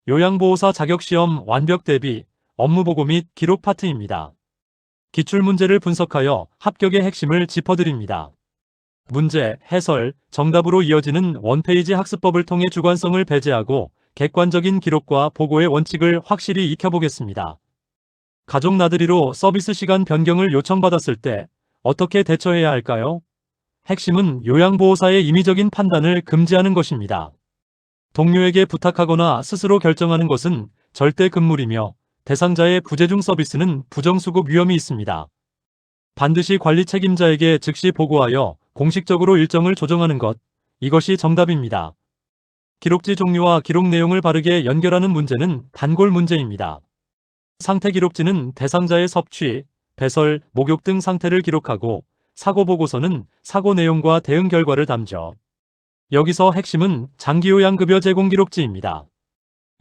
요양보호사 자격시험 완벽 대비 업무보고 및 기록 파트입니다. 기출문제를 분석하여 합격의 핵심을 짚어드립니다. 문제, 해설, 정답으로 이어지는 원페이지 학습법을 통해 주관성을 배제하고 객관적인 기록과 보고의 원칙을 확실히 익혀보겠습니다. 가족 나들이로 서비스 시간 변경을 요청받았을 때 어떻게 대처해야 할까요? 핵심은 요양보호사의 임의적인 판단을 금지하는 것입니다. 동료에게 부탁하거나 스스로 결정하는 것은 절대 금물이며 대상자의 부재중 서비스는 부정수급 위험이 있습니다. 반드시 관리 책임자에게 즉시 보고하여 공식적으로 일정을 조정하는 것, 이것이 정답입니다. 기록지 종류와 기록 내용을 바르게 연결하는 문제는 단골 문제입니다. 상태 기록지는 대상자의 섭취, 배설, 목욕 등 상태를 기록하고 사고 보고서는 사고 내용과 대응 결과를 담죠. 여기서 핵심은 장기요양급여 제공 기록지입니다.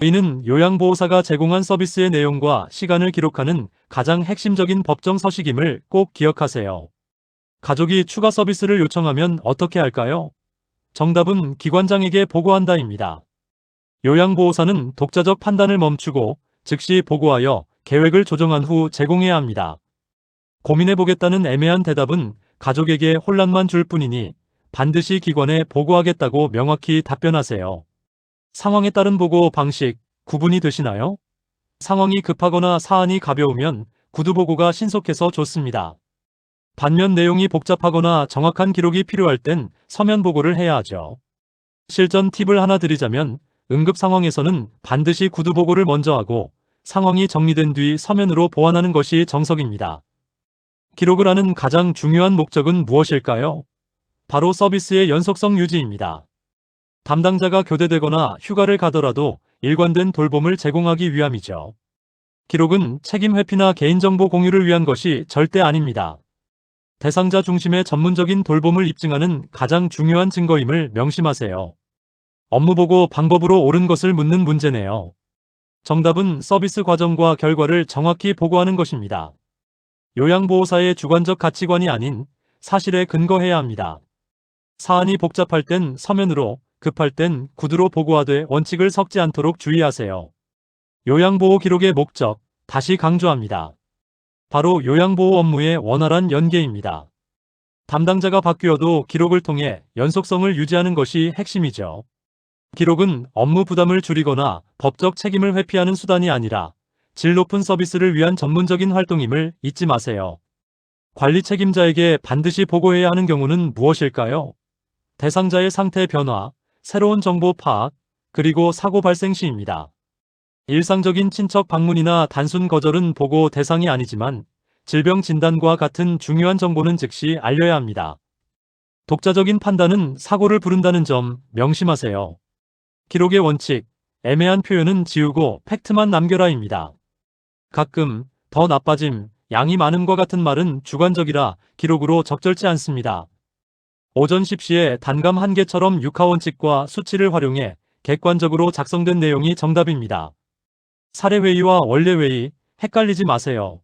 이는 요양보호사가 제공한 서비스의 내용과 시간을 기록하는 가장 핵심적인 법정 서식임을 꼭 기억하세요. 가족이 추가 서비스를 요청하면 어떻게 할까요? 정답은 기관장에게 보고한다입니다. 요양보호사는 독자적 판단을 멈추고 즉시 보고하여 계획을 조정한 후 제공해야 합니다. 고민해보겠다는 애매한 대답은 가족에게 혼란만 줄 뿐이니 반드시 기관에 보고하겠다고 명확히 답변하세요. 상황에 따른 보고 방식, 구분이 되시나요? 상황이 급하거나 사안이 가벼우면 구두보고가 신속해서 좋습니다. 반면 내용이 복잡하거나 정확한 기록이 필요할 땐 서면 보고를 해야 하죠. 실전 팁을 하나 드리자면 응급 상황에서는 반드시 구두보고를 먼저 하고 상황이 정리된 뒤 서면으로 보완하는 것이 정석입니다. 기록을 하는 가장 중요한 목적은 무엇일까요? 바로 서비스의 연속성 유지입니다. 담당자가 교대되거나 휴가를 가더라도 일관된 돌봄을 제공하기 위함이죠. 기록은 책임 회피나 개인정보 공유를 위한 것이 절대 아닙니다. 대상자 중심의 전문적인 돌봄을 입증하는 가장 중요한 증거임을 명심하세요. 업무보고 방법으로 옳은 것을 묻는 문제네요. 정답은 서비스 과정과 결과를 정확히 보고하는 것입니다. 요양보호사의 주관적 가치관이 아닌 사실에 근거해야 합니다. 사안이 복잡할 땐 서면으로, 급할 땐 구두로 보고하되 원칙을 섞지 않도록 주의하세요. 요양보호 기록의 목적, 다시 강조합니다. 바로 요양보호 업무의 원활한 연계입니다. 담당자가 바뀌어도 기록을 통해 연속성을 유지하는 것이 핵심이죠. 기록은 업무 부담을 줄이거나 법적 책임을 회피하는 수단이 아니라 질 높은 서비스를 위한 전문적인 활동임을 잊지 마세요. 관리 책임자에게 반드시 보고해야 하는 경우는 무엇일까요? 대상자의 상태 변화, 새로운 정보 파악, 그리고 사고 발생 시입니다. 일상적인 친척 방문이나 단순 거절은 보고 대상이 아니지만 질병 진단과 같은 중요한 정보는 즉시 알려야 합니다. 독자적인 판단은 사고를 부른다는 점 명심하세요. 기록의 원칙, 애매한 표현은 지우고 팩트만 남겨라입니다. 가끔 더 나빠짐, 양이 많음과 같은 말은 주관적이라 기록으로 적절치 않습니다. 오전 10시에 단감 한 개처럼 육하원칙과 수치를 활용해 객관적으로 작성된 내용이 정답입니다. 사례회의와 원래회의, 헷갈리지 마세요.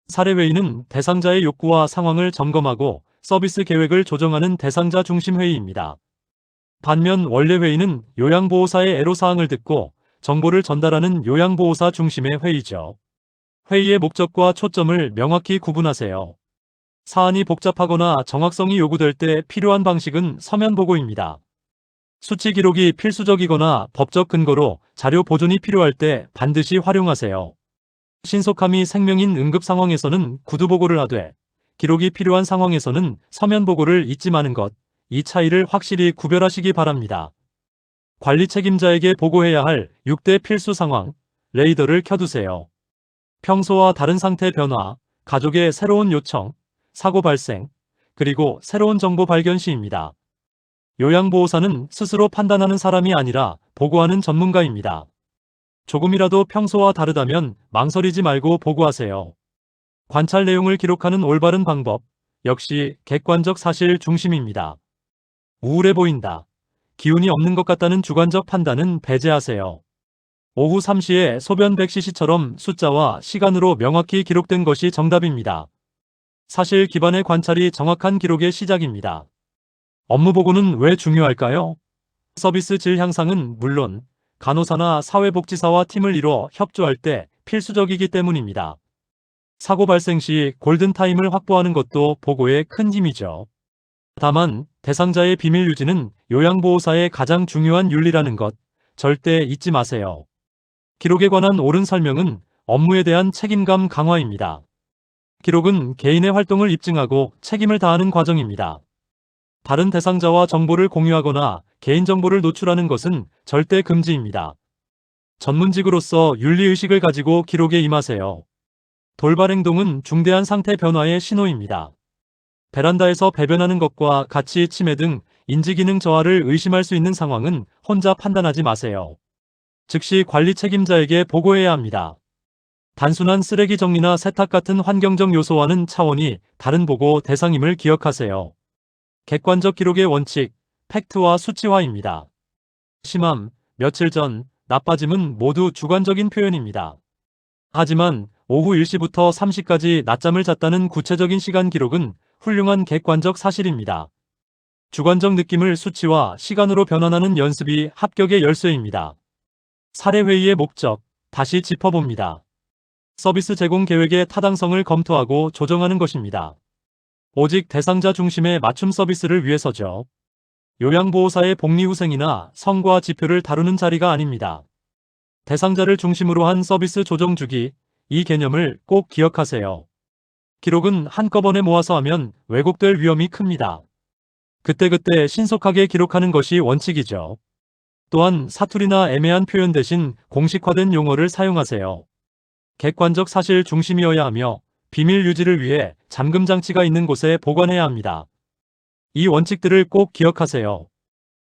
사례회의는 대상자의 욕구와 상황을 점검하고 서비스 계획을 조정하는 대상자 중심 회의입니다. 반면 원래회의는 요양보호사의 애로사항을 듣고 정보를 전달하는 요양보호사 중심의 회의죠. 회의의 목적과 초점을 명확히 구분하세요. 사안이 복잡하거나 정확성이 요구될 때 필요한 방식은 서면 보고입니다. 수치 기록이 필수적이거나 법적 근거로 자료 보존이 필요할 때 반드시 활용하세요. 신속함이 생명인 응급 상황에서는 구두 보고를 하되 기록이 필요한 상황에서는 서면 보고를 잊지 마는 것, 이 차이를 확실히 구별하시기 바랍니다. 관리 책임자에게 보고해야 할 6대 필수 상황, 레이더를 켜두세요. 평소와 다른 상태 변화, 가족의 새로운 요청, 사고 발생, 그리고 새로운 정보 발견 시입니다. 요양보호사는 스스로 판단하는 사람이 아니라 보고하는 전문가입니다. 조금이라도 평소와 다르다면 망설이지 말고 보고하세요. 관찰 내용을 기록하는 올바른 방법, 역시 객관적 사실 중심입니다. 우울해 보인다. 기운이 없는 것 같다는 주관적 판단은 배제하세요. 오후 3시에 소변 100cc처럼 숫자와 시간으로 명확히 기록된 것이 정답입니다. 사실 기반의 관찰이 정확한 기록의 시작입니다. 업무 보고는 왜 중요할까요? 서비스 질 향상은 물론 간호사나 사회복지사와 팀을 이뤄 협조할 때 필수적이기 때문입니다. 사고 발생 시 골든타임을 확보하는 것도 보고에 큰 힘이죠. 다만 대상자의 비밀 유지는 요양보호사의 가장 중요한 윤리라는 것 절대 잊지 마세요. 기록에 관한 옳은 설명은 업무에 대한 책임감 강화입니다. 기록은 개인의 활동을 입증하고 책임을 다하는 과정입니다. 다른 대상자와 정보를 공유하거나 개인정보를 노출하는 것은 절대 금지입니다. 전문직으로서 윤리의식을 가지고 기록에 임하세요. 돌발 행동은 중대한 상태 변화의 신호입니다. 베란다에서 배변하는 것과 같이 치매 등 인지기능 저하를 의심할 수 있는 상황은 혼자 판단하지 마세요. 즉시 관리 책임자에게 보고해야 합니다. 단순한 쓰레기 정리나 세탁 같은 환경적 요소와는 차원이 다른 보고 대상임을 기억하세요. 객관적 기록의 원칙, 팩트와 수치화입니다. 심함, 며칠 전, 나빠짐은 모두 주관적인 표현입니다. 하지만 오후 1시부터 3시까지 낮잠을 잤다는 구체적인 시간 기록은 훌륭한 객관적 사실입니다. 주관적 느낌을 수치와 시간으로 변환하는 연습이 합격의 열쇠입니다. 사례회의의 목적, 다시 짚어봅니다. 서비스 제공 계획의 타당성을 검토하고 조정하는 것입니다. 오직 대상자 중심의 맞춤 서비스를 위해서죠. 요양보호사의 복리후생이나 성과 지표를 다루는 자리가 아닙니다. 대상자를 중심으로 한 서비스 조정 주기, 이 개념을 꼭 기억하세요. 기록은 한꺼번에 모아서 하면 왜곡될 위험이 큽니다. 그때그때 신속하게 기록하는 것이 원칙이죠. 또한 사투리나 애매한 표현 대신 공식화된 용어를 사용하세요. 객관적 사실 중심이어야 하며 비밀 유지를 위해 잠금 장치가 있는 곳에 보관해야 합니다. 이 원칙들을 꼭 기억하세요.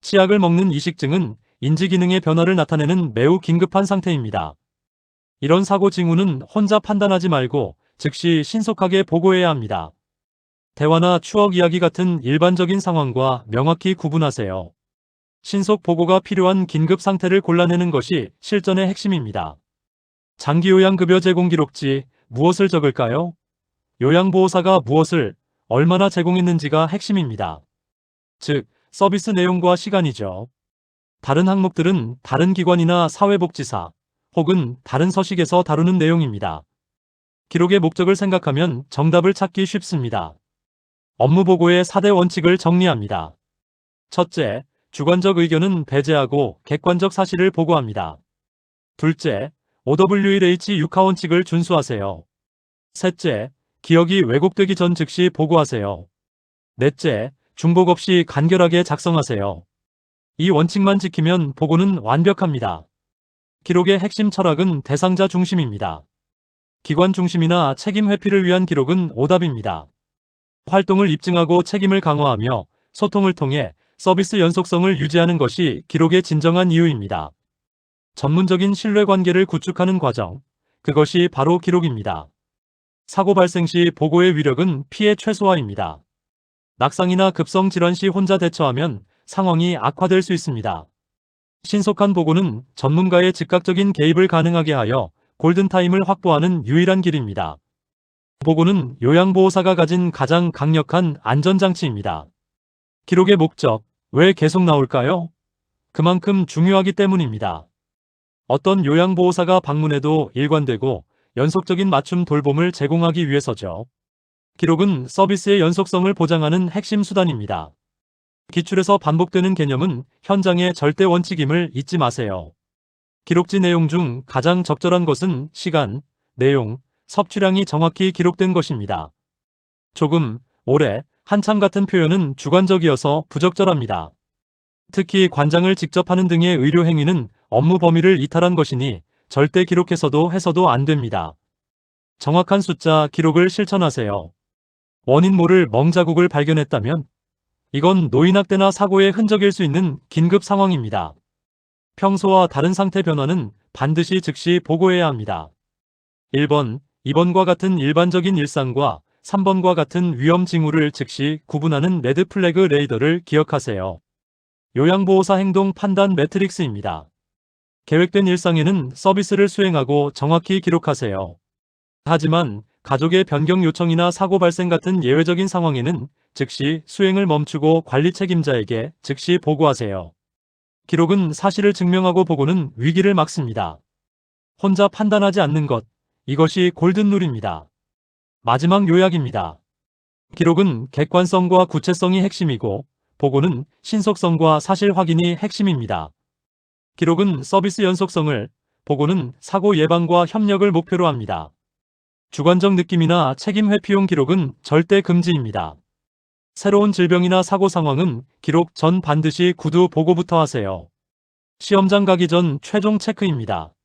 치약을 먹는 이식증은 인지기능의 변화를 나타내는 매우 긴급한 상태입니다. 이런 사고 징후는 혼자 판단하지 말고 즉시 신속하게 보고해야 합니다. 대화나 추억 이야기 같은 일반적인 상황과 명확히 구분하세요. 신속 보고가 필요한 긴급 상태를 골라내는 것이 실전의 핵심입니다. 장기요양급여 제공 기록지, 무엇을 적을까요? 요양보호사가 무엇을 얼마나 제공했는지가 핵심입니다. 즉, 서비스 내용과 시간이죠. 다른 항목들은 다른 기관이나 사회복지사 혹은 다른 서식에서 다루는 내용입니다. 기록의 목적을 생각하면 정답을 찾기 쉽습니다. 업무보고의 4대 원칙을 정리합니다. 첫째, 주관적 의견은 배제하고 객관적 사실을 보고합니다. 둘째, OWH 6하 원칙을 준수하세요. 셋째, 기억이 왜곡되기 전 즉시 보고하세요. 넷째, 중복 없이 간결하게 작성하세요. 이 원칙만 지키면 보고는 완벽합니다. 기록의 핵심 철학은 대상자 중심입니다. 기관 중심이나 책임 회피를 위한 기록은 오답입니다. 활동을 입증하고 책임을 강화하며 소통을 통해 서비스 연속성을 유지하는 것이 기록의 진정한 이유입니다. 전문적인 신뢰관계를 구축하는 과정, 그것이 바로 기록입니다. 사고 발생 시 보고의 위력은 피해 최소화입니다. 낙상이나 급성 질환 시 혼자 대처하면 상황이 악화될 수 있습니다. 신속한 보고는 전문가의 즉각적인 개입을 가능하게 하여 골든타임을 확보하는 유일한 길입니다. 보고는 요양보호사가 가진 가장 강력한 안전장치입니다. 기록의 목적, 왜 계속 나올까요? 그만큼 중요하기 때문입니다. 어떤 요양보호사가 방문해도 일관되고 연속적인 맞춤 돌봄을 제공하기 위해서죠. 기록은 서비스의 연속성을 보장하는 핵심 수단입니다. 기출에서 반복되는 개념은 현장의 절대 원칙임을 잊지 마세요. 기록지 내용 중 가장 적절한 것은 시간, 내용, 섭취량이 정확히 기록된 것입니다. 조금, 오래, 한참 같은 표현은 주관적이어서 부적절합니다. 특히 관장을 직접 하는 등의 의료 행위는 업무 범위를 이탈한 것이니 절대 기록해서도 해서도 안 됩니다. 정확한 숫자 기록을 실천하세요. 원인 모를 멍자국을 발견했다면 이건 노인학대나 사고의 흔적일 수 있는 긴급 상황입니다. 평소와 다른 상태 변화는 반드시 즉시 보고해야 합니다. 1번, 2번과 같은 일반적인 일상과 3번과 같은 위험 징후를 즉시 구분하는 레드 플래그 레이더를 기억하세요. 요양보호사 행동 판단 매트릭스입니다. 계획된 일상에는 서비스를 수행하고 정확히 기록하세요. 하지만 가족의 변경 요청이나 사고 발생 같은 예외적인 상황에는 즉시 수행을 멈추고 관리 책임자에게 즉시 보고하세요. 기록은 사실을 증명하고 보고는 위기를 막습니다. 혼자 판단하지 않는 것, 이것이 골든룰입니다. 마지막 요약입니다. 기록은 객관성과 구체성이 핵심이고, 보고는 신속성과 사실 확인이 핵심입니다. 기록은 서비스 연속성을, 보고는 사고 예방과 협력을 목표로 합니다. 주관적 느낌이나 책임 회피용 기록은 절대 금지입니다. 새로운 질병이나 사고 상황은 기록 전 반드시 구두 보고부터 하세요. 시험장 가기 전 최종 체크입니다.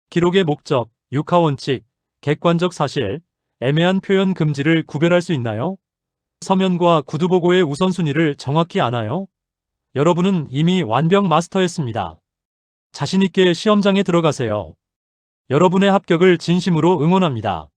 기록의 목적, 육하 원칙, 객관적 사실, 애매한 표현 금지를 구별할 수 있나요? 서면과 구두 보고의 우선순위를 정확히 아나요? 여러분은 이미 완벽 마스터했습니다. 자신있게 시험장에 들어가세요. 여러분의 합격을 진심으로 응원합니다.